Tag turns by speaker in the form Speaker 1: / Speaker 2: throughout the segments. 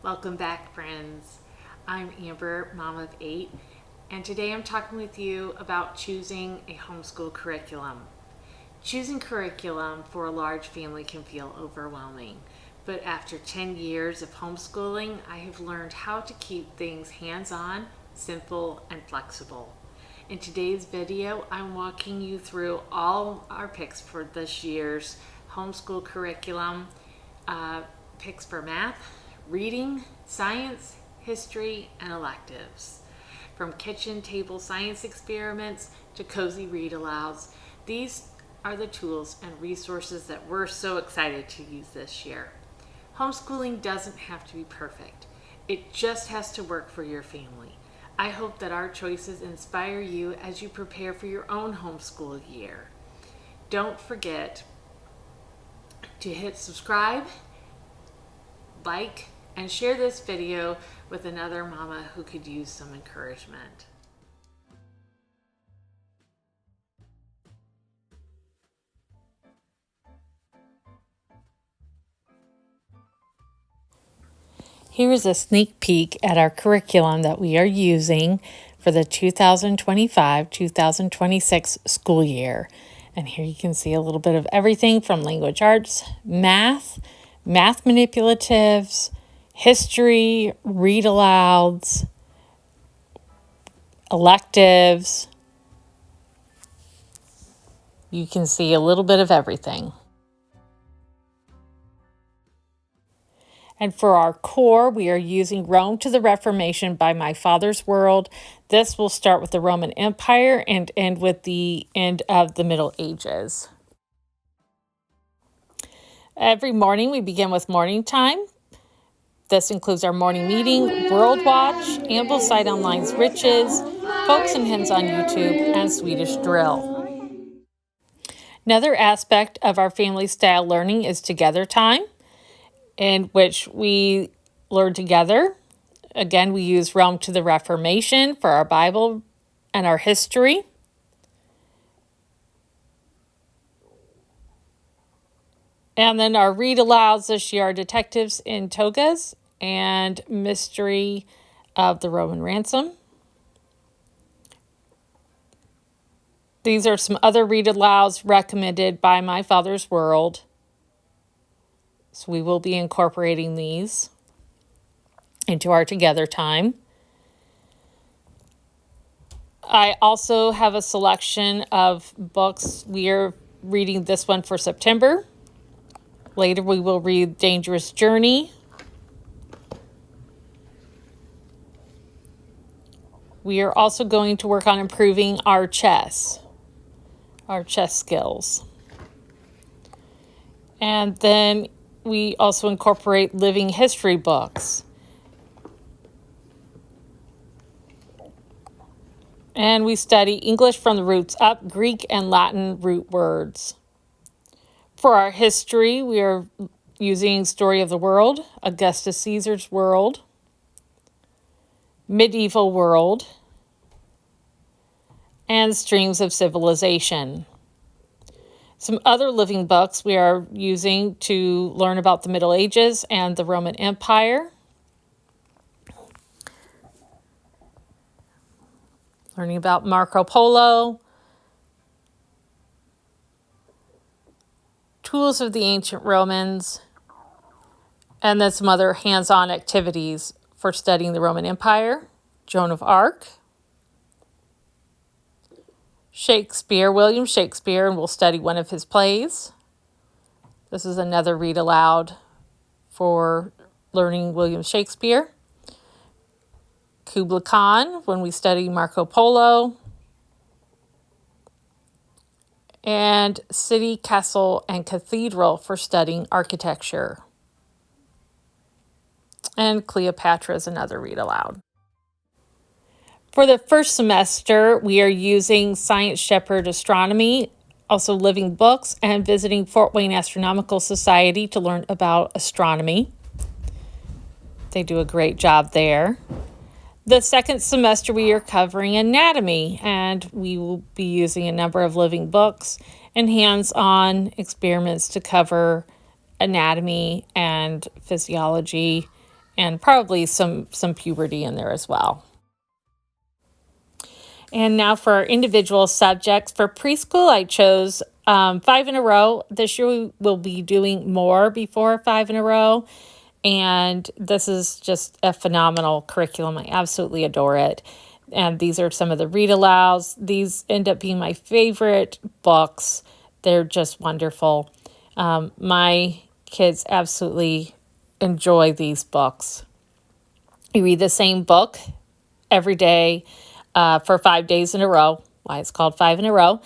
Speaker 1: Welcome back, friends. I'm Amber, mom of 8, and today I'm talking with you about choosing a homeschool curriculum. Choosing curriculum for a large family can feel overwhelming, but after 10 years of homeschooling, I have learned how to keep things hands-on, simple, and flexible. In today's video, I'm walking you through all our picks for this year's homeschool curriculum, picks for math, reading, science, history, and electives. From kitchen table science experiments to cozy read alouds, these are the tools and resources that we're so excited to use this year. Homeschooling doesn't have to be perfect. It just has to work for your family. I hope that our choices inspire you as you prepare for your own homeschool year. Don't forget to hit subscribe, like, and share this video with another mama who could use some encouragement. Here is a sneak peek at our curriculum that we are using for the 2025-2026 school year. And here you can see a little bit of everything from language arts, math manipulatives, history, read alouds, electives. You can see a little bit of everything. And for our core, we are using Rome to the Reformation by My Father's World. This will start with the Roman Empire and end with the end of the Middle Ages. Every morning we begin with morning time. This includes our morning meeting, World Watch, Ambleside Online's Riches, Folks and Hens on YouTube, and Swedish Drill. Another aspect of our family style learning is Together Time, in which we learn together. Again, we use Rome to the Reformation for our Bible and our history. And then our read alouds this year are Detectives in Togas and Mystery of the Roman Ransom. These are some other read alouds recommended by My Father's World. So we will be incorporating these into our Together Time. I also have a selection of books. We are reading this one for September. Later we will read Dangerous Journey. We are also going to work on improving our chess skills. And then we also incorporate living history books. And we study English from the roots up, Greek and Latin root words. For our history, we are using Story of the World, Augustus Caesar's World, Medieval World, and Streams of Civilization. Some other living books we are using to learn about the Middle Ages and the Roman Empire. Learning about Marco Polo, Tools of the Ancient Romans, and then some other hands-on activities for studying the Roman Empire. Joan of Arc, Shakespeare, William Shakespeare, and we'll study one of his plays. This is another read aloud for learning William Shakespeare. Kubla Khan, when we study Marco Polo. And City, Castle, and Cathedral for studying architecture. And Cleopatra is another read aloud. For the first semester, we are using Science Shepherd Astronomy, also living books, and visiting Fort Wayne Astronomical Society to learn about astronomy. They do a great job there. The second semester, we are covering anatomy, and we will be using a number of living books and hands-on experiments to cover anatomy and physiology and probably some puberty in there as well. And now for our individual subjects. For preschool, I chose 5 in a row. This year we will be doing more before 5 in a row. And this is just a phenomenal curriculum. I absolutely adore it. And these are some of the read alouds. These end up being my favorite books. They're just wonderful. My kids absolutely enjoy these books. You read the same book every day for 5 days in a row, why it's called 5 in a row.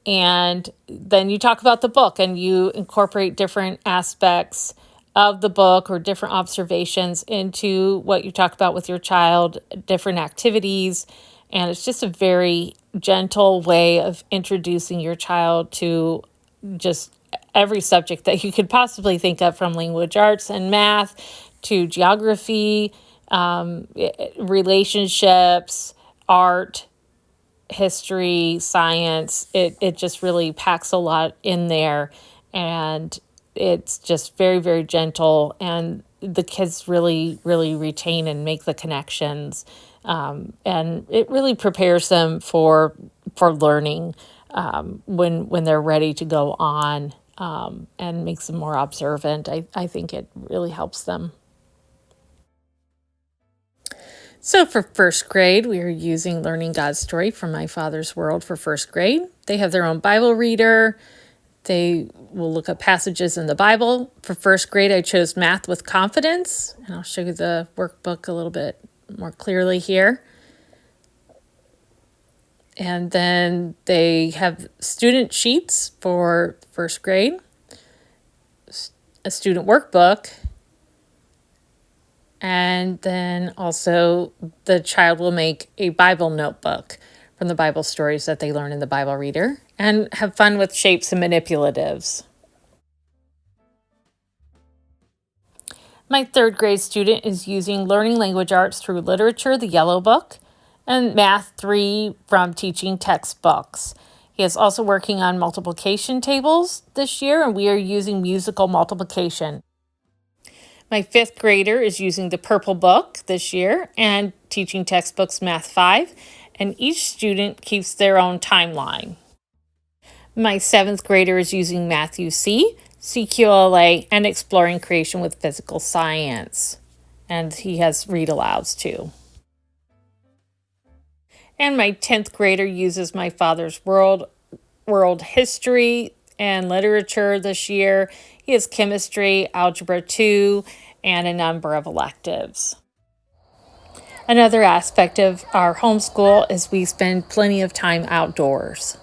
Speaker 1: And then you talk about the book and you incorporate different aspects of the book or different observations into what you talk about with your child, different activities. And it's just a very gentle way of introducing your child to just every subject that you could possibly think of, from language arts and math to geography, relationships, art, history, science. It just really packs a lot in there, and it's just very, very gentle, and the kids really, really retain and make the connections, and it really prepares them for learning when they're ready to go on, and makes them more observant. I think it really helps them. So for first grade, we are using Learning God's Story from My Father's World for first grade. They have their own Bible reader. They will look up passages in the Bible. For first grade, I chose Math with Confidence, and I'll show you the workbook a little bit more clearly here. And then they have student sheets for first grade, a student workbook, and then also the child will make a Bible notebook from the Bible stories that they learn in the Bible reader, and have fun with shapes and manipulatives. My third grade student is using Learning Language Arts through Literature, the Yellow Book, and Math 3 from Teaching Textbooks. He is also working on multiplication tables this year, and we are using musical multiplication. My fifth grader is using the Purple Book this year and Teaching Textbooks Math 5, and each student keeps their own timeline. My seventh grader is using Matthew C, CQLA, and Exploring Creation with Physical Science, and he has read alouds too. And my 10th grader uses My Father's World History and Literature this year. He has Chemistry, Algebra 2, and a number of electives. Another aspect of our homeschool is we spend plenty of time outdoors.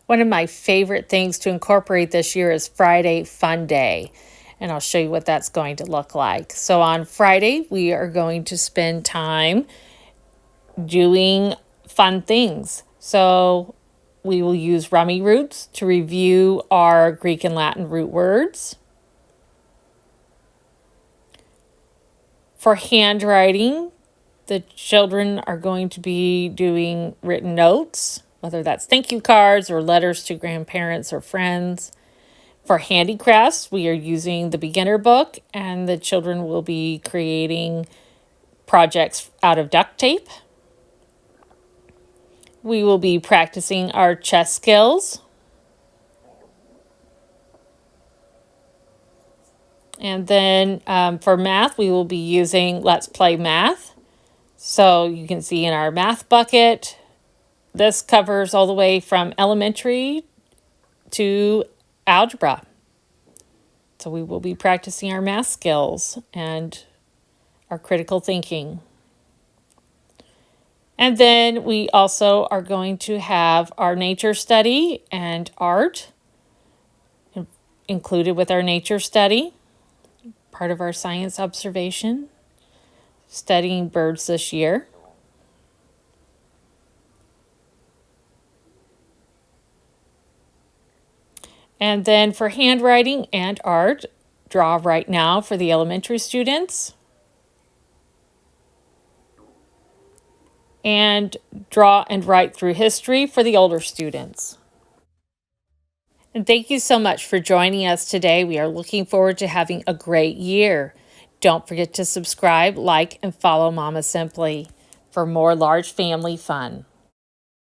Speaker 1: One of my favorite things to incorporate this year is Friday Fun Day, and I'll show you what that's going to look like. So on Friday, we are going to spend time doing fun things. So we will use Rummy Roots to review our Greek and Latin root words. For handwriting, the children are going to be doing written notes, whether that's thank you cards or letters to grandparents or friends. For handicrafts, we are using the beginner book, and the children will be creating projects out of duct tape. We will be practicing our chess skills. And then for math, we will be using Let's Play Math. So you can see in our math bucket, this covers all the way from elementary to algebra. So we will be practicing our math skills and our critical thinking. And then we also are going to have our nature study and art included with our nature study, part of our science observation, studying birds this year. And then for handwriting and art, draw right now for the elementary students, and draw and write through history for the older students. And thank you so much for joining us today. We are looking forward to having a great year. Don't forget to subscribe, like, and follow Mama Simply for more large family fun.